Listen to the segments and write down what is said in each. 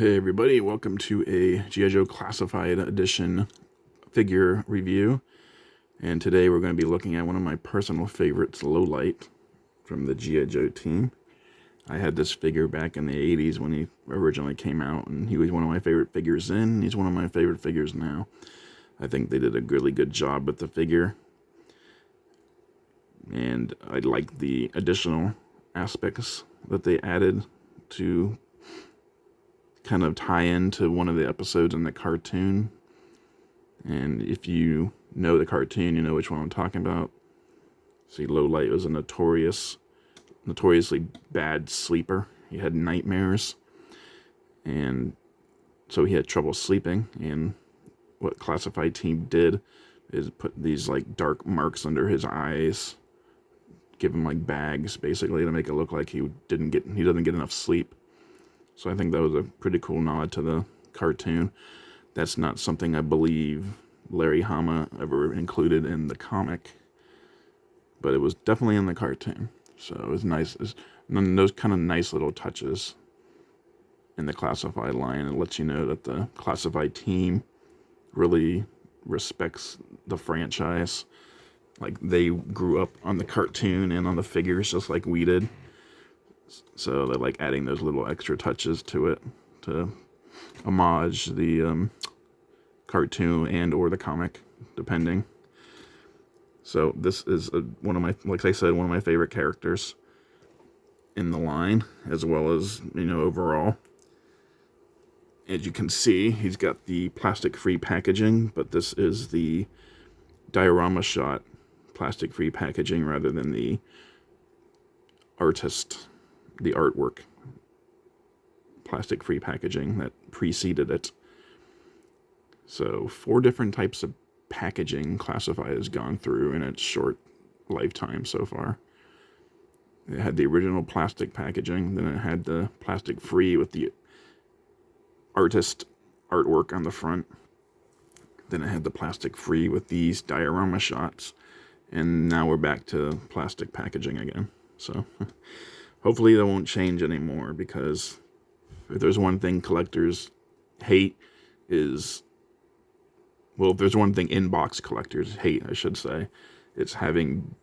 Hey everybody, welcome to a G.I.Joe Classified Edition figure review. And today we're going to be looking at one of my personal favorites, Lowlight, from the G.I.Joe team. I had this figure back in the 80s when he originally came out, and he was one of my favorite figures then, and he's one of my favorite figures now. I think they did a really good job with the figure. And I like the additional aspects that they added to kind of tie into one of the episodes in the cartoon. And if you know the cartoon, you know which one I'm talking about. See, Lowlight was a notoriously bad sleeper. He had nightmares, and so he had trouble sleeping. And what Classified team did is put these like dark marks under his eyes, give him like bags basically to make it look like he doesn't get enough sleep. So I think that was a pretty cool nod to the cartoon. That's not something I believe Larry Hama ever included in the comic, but it was definitely in the cartoon. So it was nice. Those kind of nice little touches in the Classified line. It lets you know that the Classified team really respects the franchise. Like, they grew up on the cartoon and on the figures just like we did. So they're like adding those little extra touches to it to homage the cartoon and or the comic, depending. So this is one of my, like I said, one of my favorite characters in the line, as well as, overall. As you can see, he's got the plastic-free packaging, but this is the diorama shot plastic-free packaging rather than the artwork plastic-free packaging that preceded it. So 4 different types of packaging Classified has gone through in its short lifetime so far. It had the original plastic packaging, then it had the plastic-free with the artist artwork on the front. Then it had the plastic-free with these diorama shots, and now we're back to plastic packaging again. So hopefully that won't change anymore, because if there's one thing collectors hate is, well, if there's one thing in-box collectors hate, I should say, it's having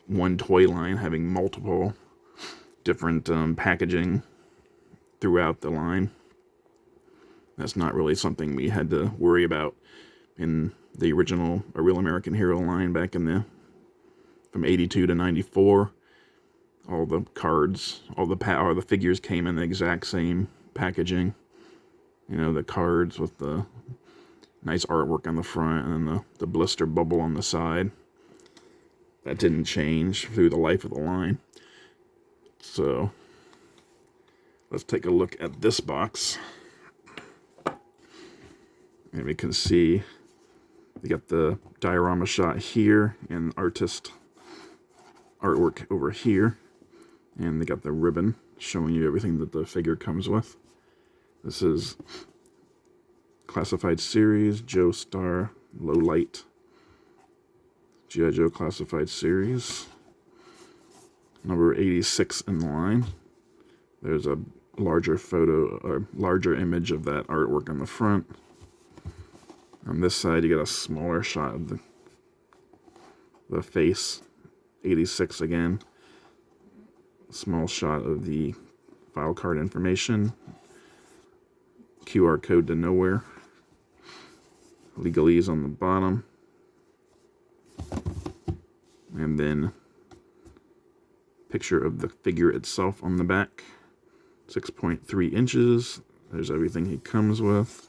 one toy line having multiple different packaging throughout the line. That's not really something we had to worry about in the original A Real American Hero line back in from 82 to 94. All the cards, all the figures came in the exact same packaging. The cards with the nice artwork on the front and then the blister bubble on the side. That didn't change through the life of the line. So let's take a look at this box. And we can see we got the diorama shot here and artist artwork over here. And they got the ribbon showing you everything that the figure comes with. This is Classified Series, Joe Star, Lowlight. G.I.Joe Classified Series. Number 86 in the line. There's a larger photo, or larger image of that artwork on the front. On this side, you get a smaller shot of the face. 86 again. Small shot of the file card information, QR code to nowhere, legalese on the bottom, and then picture of the figure itself on the back. 6.3 inches. There's everything he comes with.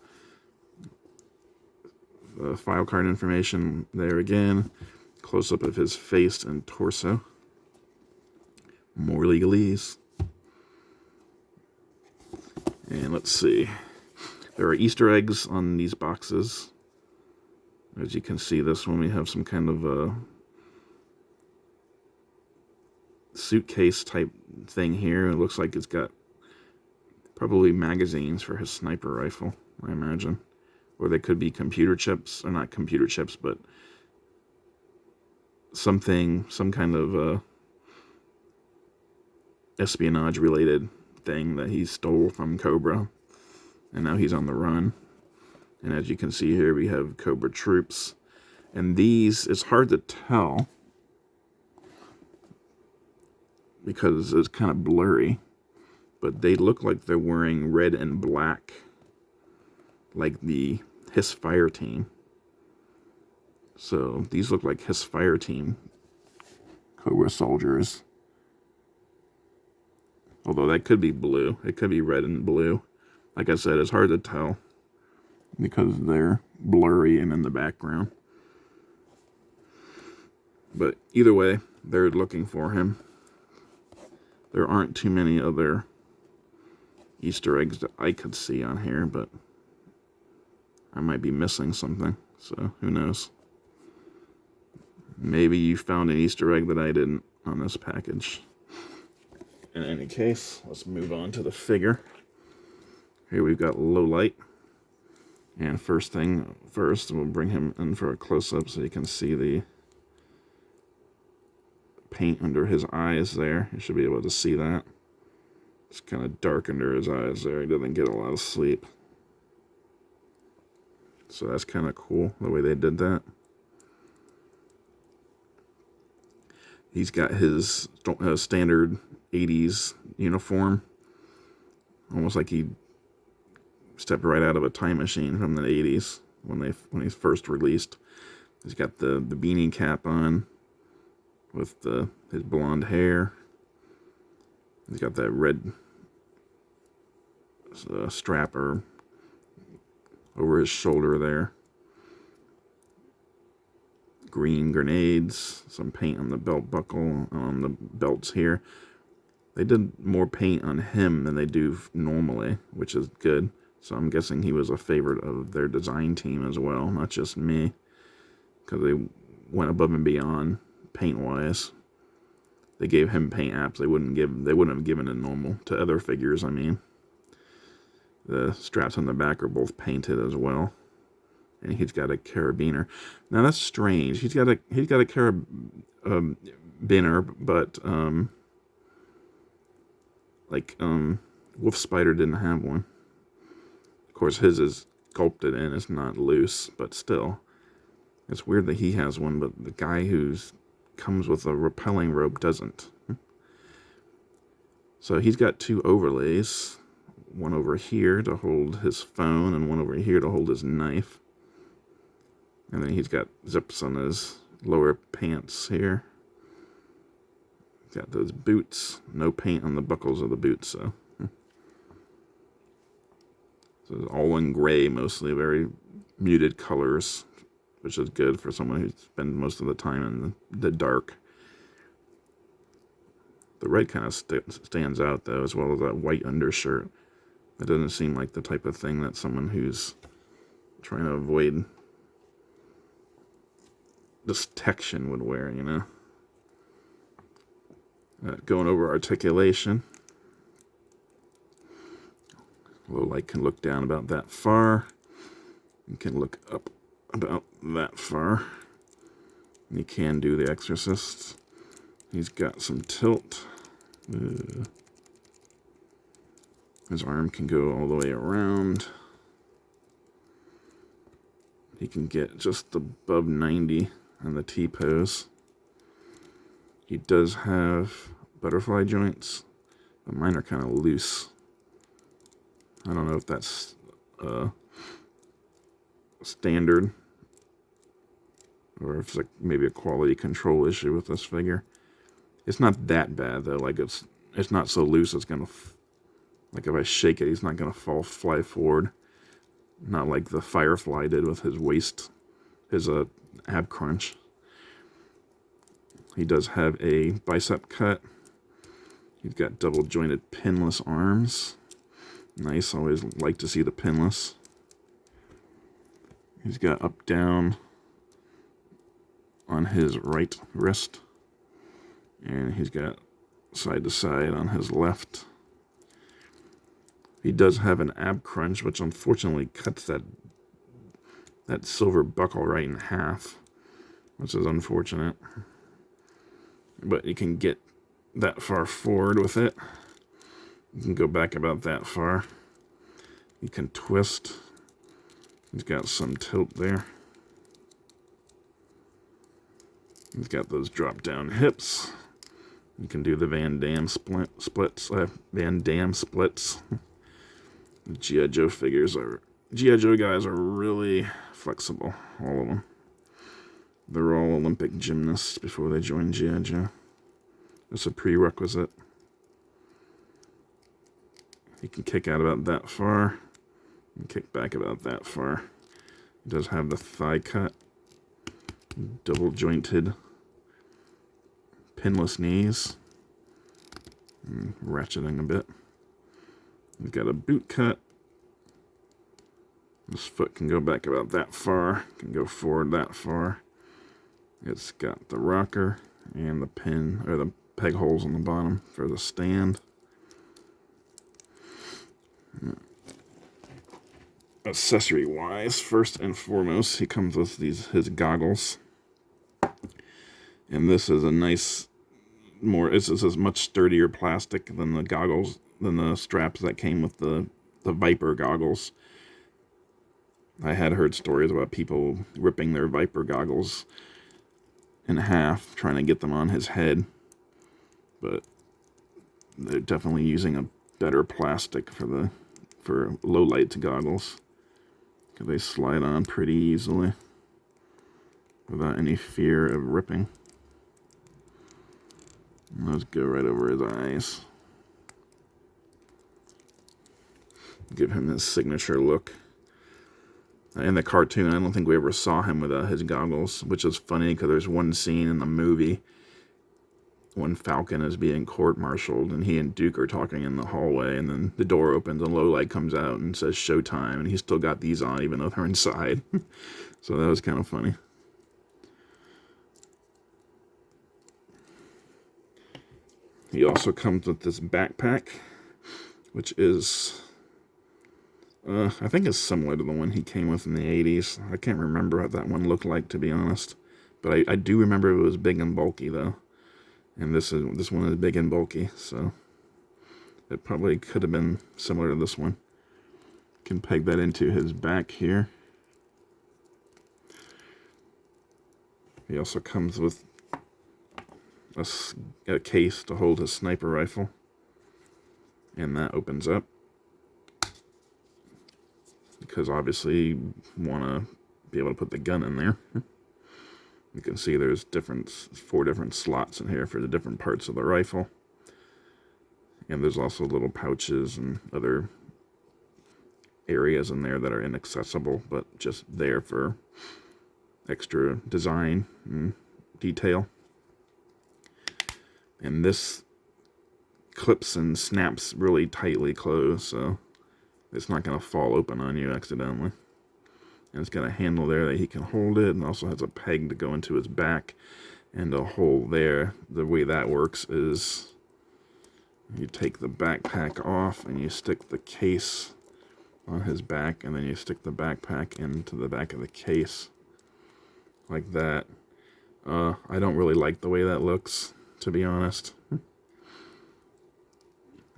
The file card information there again. Close up of his face and torso. More legalese. And let's see. There are Easter eggs on these boxes. As you can see, this one we have some kind of a suitcase type thing here. It looks like it's got probably magazines for his sniper rifle, I imagine. Or they could be computer chips, or not computer chips, but some kind of espionage related thing that he stole from Cobra. and now he's on the run. And as you can see here, we have Cobra troops. And these, it's hard to tell because it's kind of blurry, but they look like they're wearing red and black, like the Hiss Fire Team. So these look like Hiss Fire Team Cobra soldiers. Although that could be blue. It could be red and blue. Like I said, it's hard to tell because they're blurry and in the background. But either way, they're looking for him. There aren't too many other Easter eggs that I could see on here, but I might be missing something, so who knows. Maybe you found an Easter egg that I didn't on this package. In any case, let's move on to the figure. Here we've got Lowlight. And first, we'll bring him in for a close-up so you can see the paint under his eyes there. You should be able to see that. It's kind of dark under his eyes there. He doesn't get a lot of sleep. So that's kind of cool, the way they did that. He's got his standard 80s uniform. Almost like he stepped right out of a time machine from the 80s when he's first released. He's got the beanie cap on with his blonde hair. He's got that red strap over his shoulder there. Green grenades, some paint on the belt buckle, on the belts here. They did more paint on him than they do normally, which is good. So I'm guessing he was a favorite of their design team as well, not just me, because they went above and beyond paint-wise. They gave him paint apps they wouldn't have given a normal to other figures. I mean, the straps on the back are both painted as well, and he's got a carabiner. Now that's strange. He's got a carabiner, but Wolf Spider didn't have one. Of course, his is sculpted in, it's not loose, but still, it's weird that he has one, but the guy who's comes with a rappelling rope doesn't. So he's got two overlays, one over here to hold his phone and one over here to hold his knife. And then he's got zips on his lower pants here. He's got those boots, no paint on the buckles of the boots, so it's all in gray, mostly very muted colors, which is good for someone who spends most of the time in the dark. The red kind of stands out, though, as well as that white undershirt. It doesn't seem like the type of thing that someone who's trying to avoid detection would wear, you know. Going over articulation. Lowlight can look down about that far. You can look up about that far. And he can do the Exorcist. He's got some tilt. His arm can go all the way around. He can get just above 90 on the T-pose. He does have butterfly joints, but mine are kind of loose. I don't know if that's standard or if it's like maybe a quality control issue with this figure. It's not that bad though. Like it's not so loose it's gonna like if I shake it, he's not gonna fly forward. Not like the Firefly did with his waist, his ab crunch. He does have a bicep cut. He's got double jointed pinless arms. Nice, always like to see the pinless. He's got up down on his right wrist. And he's got side to side on his left. He does have an ab crunch, which unfortunately cuts that silver buckle right in half, which is unfortunate. But you can get that far forward with it. You can go back about that far. You can twist. He's got some tilt there. He's got those drop down hips. You can do the Van Damme splits. Van Damme splits. G.I. Joe figures are... G.I. Joe guys are really flexible. All of them. They're all Olympic gymnasts before they join G.I. Joe. It's a prerequisite. He can kick out about that far. And kick back about that far. He does have the thigh cut. Double jointed. Pinless knees. And ratcheting a bit. He's got a boot cut. This foot can go back about that far. Can go forward that far. It's got the rocker and the pin, or the peg holes on the bottom for the stand. Accessory wise, first and foremost, he comes with his goggles. And this is a nice, this is a much sturdier plastic than the goggles, than the straps that came with the Viper goggles. I had heard stories about people ripping their Viper goggles in half, trying to get them on his head. But they're definitely using a better plastic for low light goggles. Because they slide on pretty easily without any fear of ripping. And those go right over his eyes. Give him his signature look. In the cartoon, I don't think we ever saw him without his goggles, which is funny because there's one scene in the movie when Falcon is being court-martialed and he and Duke are talking in the hallway, and then the door opens and Lowlight comes out and says showtime, and he's still got these on even though they're inside. So that was kind of funny. He also comes with this backpack, which is... I think it's similar to the one he came with in the 80s. I can't remember what that one looked like, to be honest. But I do remember it was big and bulky, though. And this one is big and bulky, so it probably could have been similar to this one. Can peg that into his back here. He also comes with a case to hold his sniper rifle. And that opens up. Because obviously you want to be able to put the gun in there. You can see there's 4 different slots in here for the different parts of the rifle. And there's also little pouches and other areas in there that are inaccessible, but just there for extra design and detail. And this clips and snaps really tightly closed, so it's not going to fall open on you accidentally. And it's got a handle there that he can hold it, and also has a peg to go into his back and a hole there. The way that works is you take the backpack off and you stick the case on his back, and then you stick the backpack into the back of the case like that. I don't really like the way that looks, to be honest.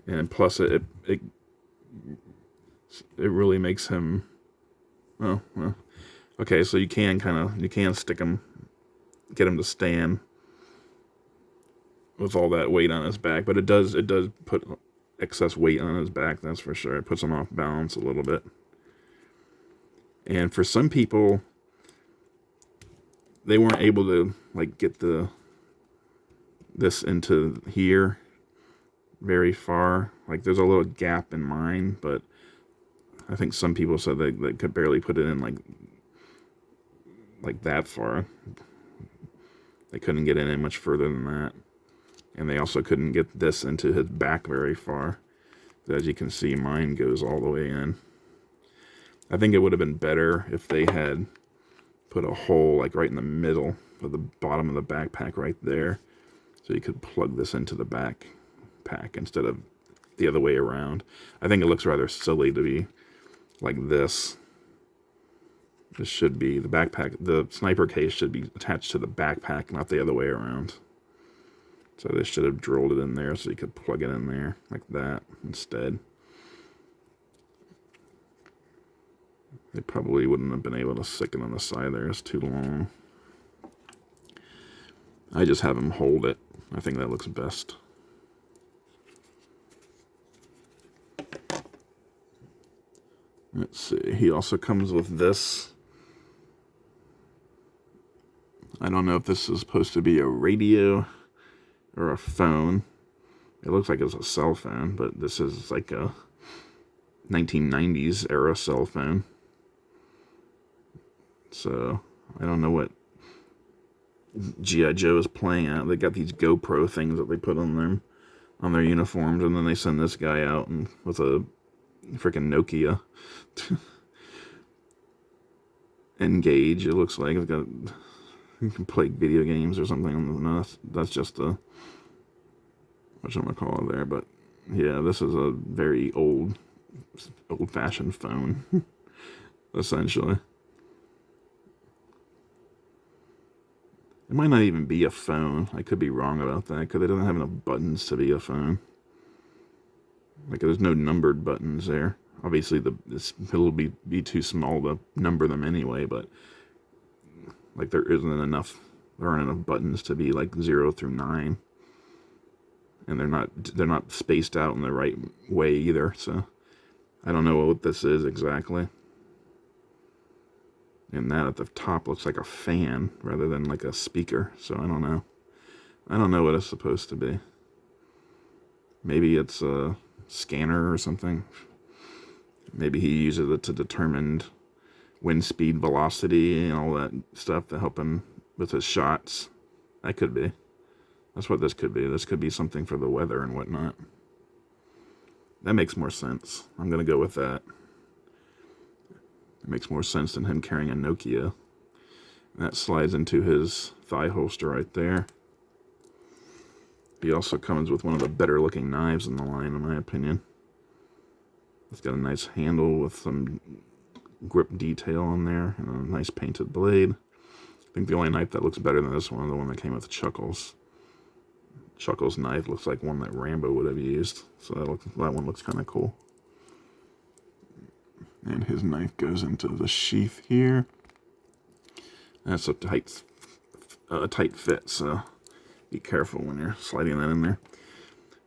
And plus it really makes him, well, okay, so you can stick him, get him to stand with all that weight on his back, but it does put excess weight on his back, that's for sure. It puts him off balance a little bit. And for some people, they weren't able to like get this into here very far. Like there's a little gap in mine, but I think some people said they could barely put it in like that far. They couldn't get in it much further than that. And they also couldn't get this into his back very far. But as you can see, mine goes all the way in. I think it would have been better if they had put a hole like right in the middle of the bottom of the backpack right there. So you could plug this into the backpack instead of the other way around. I think it looks rather silly to be like this. This should be the backpack. The sniper case should be attached to the backpack, not the other way around. So they should have drilled it in there so you could plug it in there like that instead. They probably wouldn't have been able to stick it on the side there. It's too long. I just have him hold it. I think that looks best. Let's see. He also comes with this. I don't know if this is supposed to be a radio or a phone. It looks like it's a cell phone, but this is like a 1990s era cell phone. So, I don't know what G.I. Joe is playing at. They got these GoPro things that they put on their uniforms, and then they send this guy out and with a freaking Nokia Engage. It looks like it's got, you can play video games or something. No, that's just a whatchamacallit there. But yeah, this is a very old-fashioned phone, essentially. It might not even be a phone. I could be wrong about that, because it doesn't have enough buttons to be a phone. Like, there's no numbered buttons there. Obviously, it'll be too small to number them anyway, but like there aren't enough buttons to be like 0 through 9, and they're not spaced out in the right way either. So I don't know what this is exactly. And that at the top looks like a fan rather than like a speaker. So I don't know. I don't know what it's supposed to be. Maybe it's a scanner or something. Maybe he uses it to determine wind speed, velocity, and all that stuff to help him with his shots. That could be. That's what this could be. This could be something for the weather and whatnot. That makes more sense. I'm going to go with that. It makes more sense than him carrying a Nokia. That slides into his thigh holster right there. He also comes with one of the better looking knives in the line, in my opinion. It's got a nice handle with some grip detail on there and a nice painted blade. I think the only knife that looks better than this one is the one that came with Chuckles. Chuckles' knife looks like one that Rambo would have used, so that one looks kind of cool. And his knife goes into the sheath here. That's a tight fit, so be careful when you're sliding that in there.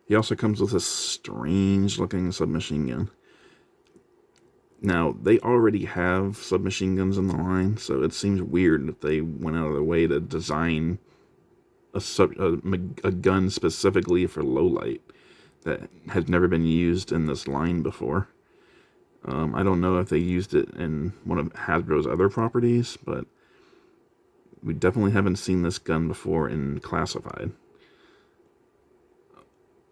He also comes with a strange looking submachine gun. Now, they already have submachine guns in the line, so it seems weird that they went out of their way to design a gun specifically for low light that has never been used in this line before. I don't know if they used it in one of Hasbro's other properties, but we definitely haven't seen this gun before in Classified.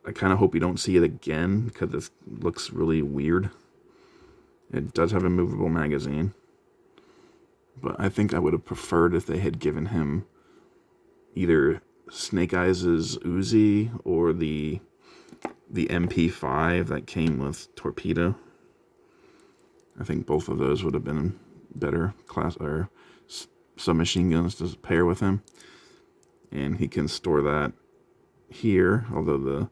I kind of hope we don't see it again, because it looks really weird. It does have a movable magazine, but I think I would have preferred if they had given him either Snake Eyes' Uzi or the MP5 that came with Torpedo. I think both of those would have been better submachine guns to pair with him. And he can store that here, although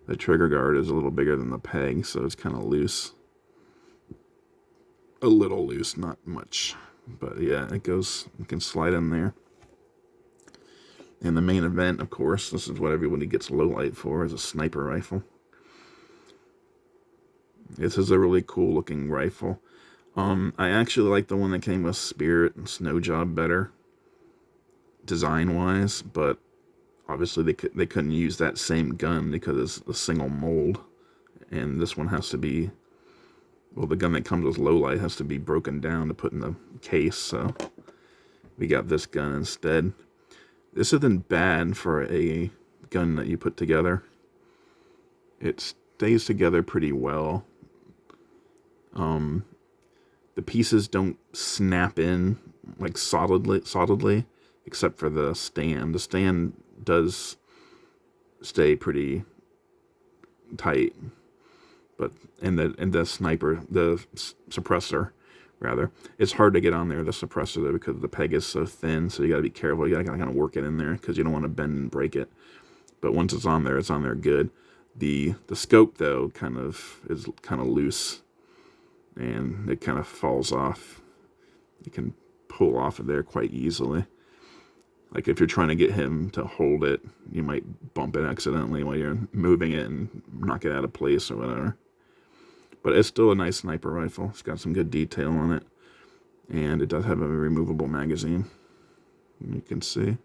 the trigger guard is a little bigger than the peg, so it's kind of loose. A little loose, not much. But yeah, it can slide in there. And the main event, of course, this is what everybody gets low light for, is a sniper rifle. This is a really cool looking rifle. I actually like the one that came with Spirit and Snow Job better, design-wise, but obviously they couldn't use that same gun because it's a single mold, and this one has to be, well, the gun that comes with low light has to be broken down to put in the case, so we got this gun instead. This isn't bad for a gun that you put together. It stays together pretty well. The pieces don't snap in like solidly, except for the stand. The stand does stay pretty tight, but and the suppressor, rather, it's hard to get on there, the suppressor, though, because the peg is so thin. So you got to be careful. You got to kind of work it in there because you don't want to bend and break it. But once it's on there good. The scope, though, is kind of loose, and it kind of falls off You can pull off of there quite easily. Like if you're trying to get him to hold it, you might bump it accidentally while you're moving it and knock it out of place or whatever. But it's still a nice sniper rifle. It's got some good detail on it. And it does have a removable magazine. You can see.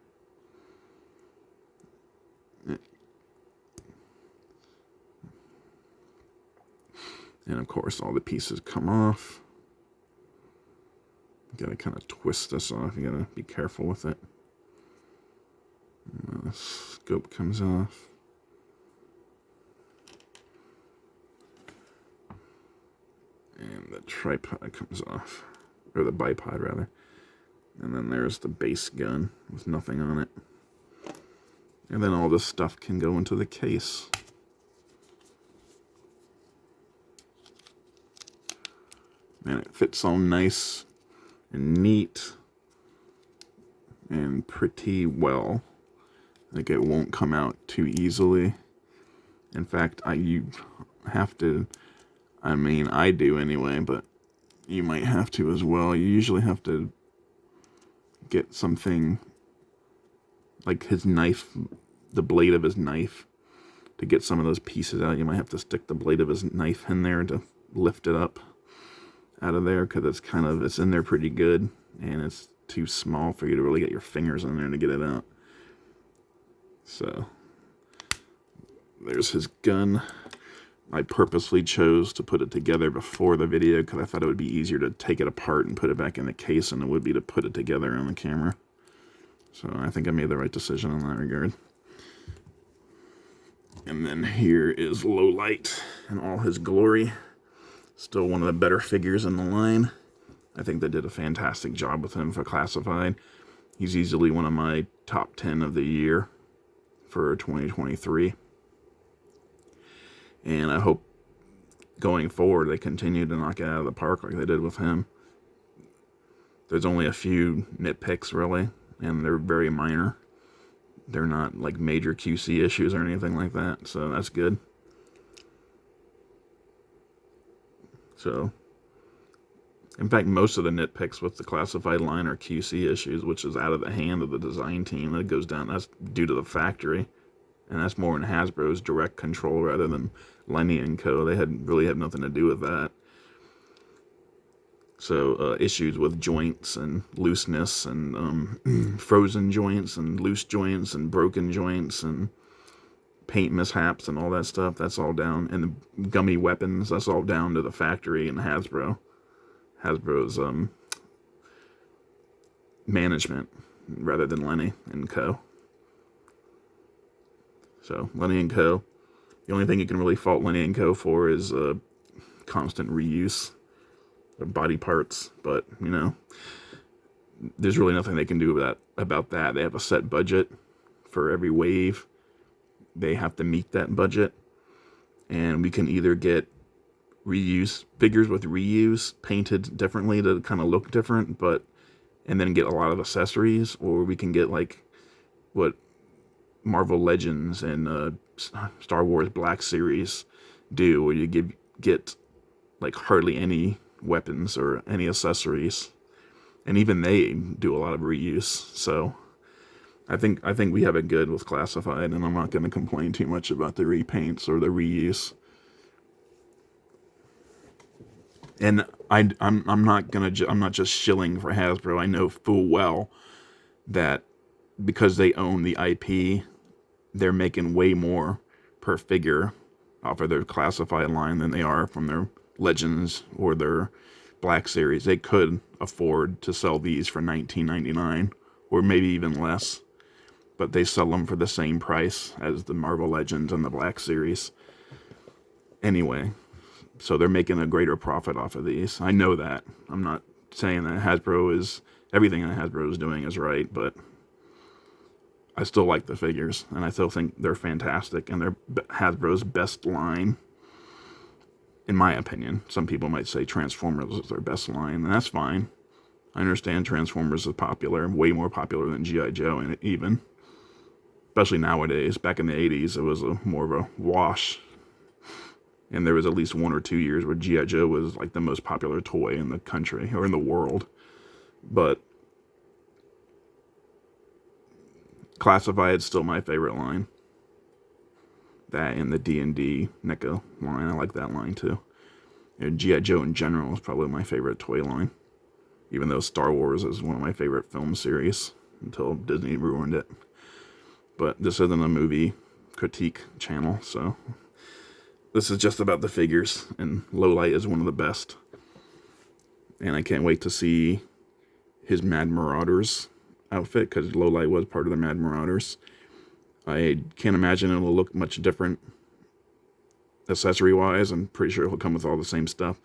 And of course all the pieces come off. You gotta kind of twist this off. You gotta be careful with it. The scope comes off. And the tripod comes off. Or the bipod, rather. And then there's the base gun with nothing on it. And then all this stuff can go into the case. And it fits all nice and neat and pretty well. Like it won't come out too easily. In fact, you have to, I mean, I do anyway, but you might have to as well. You usually have to get something like his knife, the blade of his knife, to get some of those pieces out. You might have to stick the blade of his knife in there to lift it up out of there, because it's in there pretty good, and it's too small for you to really get your fingers in there to get it out. So there's his gun. I purposely chose to put it together before the video because I thought it would be easier to take it apart and put it back in the case than it would be to put it together on the camera. So I think I made the right decision in that regard. And then here is Lowlight in all his glory. Still one of the better figures in the line. I think they did a fantastic job with him for Classified. He's easily one of my top 10 of the year for 2023. And I hope going forward they continue to knock it out of the park like they did with him. There's only a few nitpicks really, and they're very minor. They're not like major QC issues or anything like that, so that's good. So, in fact, most of the nitpicks with the Classified line are QC issues, which is out of the hand of the design team. That goes down, that's due to the factory. And that's more in Hasbro's direct control rather than Lenny & Co. They really had nothing to do with that. So issues with joints and looseness and frozen joints and loose joints and broken joints and paint mishaps and all that stuff, that's all down. And the gummy weapons, that's all down to the factory and Hasbro. Hasbro's management rather than Lenny & Co. So, Lenny & Co., the only thing you can really fault Lenny & Co. for is constant reuse of body parts. But, you know, there's really nothing they can do about that. They have a set budget for every wave. They have to meet that budget. And we can either get figures with reuse painted differently to kind of look different, and then get a lot of accessories, or we can get like what Marvel Legends and Star Wars Black Series do, where you get like hardly any weapons or any accessories, and even they do a lot of reuse. So I think we have it good with Classified, and I'm not going to complain too much about the repaints or the reuse. And I'm not just shilling for Hasbro. I know full well that because they own the IP, they're making way more per figure off of their Classified line than they are from their Legends or their Black Series. They could afford to sell these for $19.99 or maybe even less, but they sell them for the same price as the Marvel Legends and the Black Series anyway. So they're making a greater profit off of these. I know that. I'm not saying that everything that Hasbro is doing is right, but I still like the figures, and I still think they're fantastic, and they're Hasbro's best line, in my opinion. Some people might say Transformers is their best line, and that's fine. I understand Transformers is popular, way more popular than G.I.Joe, and even, especially nowadays. Back in the 80s, it was more of a wash, and there was at least 1 or 2 years where G.I. Joe was like the most popular toy in the country, or in the world. But Classified is still my favorite line. That and the D&D NECA line, I like that line too. And G.I. Joe in general is probably my favorite toy line. Even though Star Wars is one of my favorite film series until Disney ruined it. But this isn't a movie critique channel, so this is just about the figures, and Lowlight is one of the best. And I can't wait to see his Mad Marauders outfit, because Lowlight was part of the Mad Marauders. I can't imagine it'll look much different accessory-wise. I'm pretty sure it'll come with all the same stuff.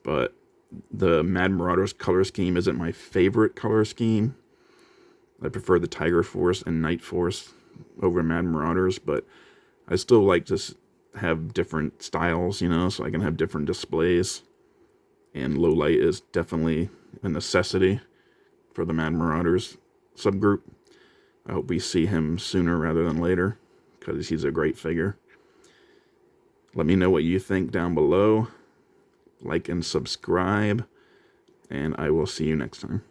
But the Mad Marauders color scheme isn't my favorite color scheme. I prefer the Tiger Force and Night Force over Mad Marauders, but I still like to have different styles, you know, so I can have different displays. And Lowlight is definitely a necessity for the Mad Marauders subgroup. I hope we see him sooner rather than later, because he's a great figure. Let me know what you think down below. Like and subscribe, and I will see you next time.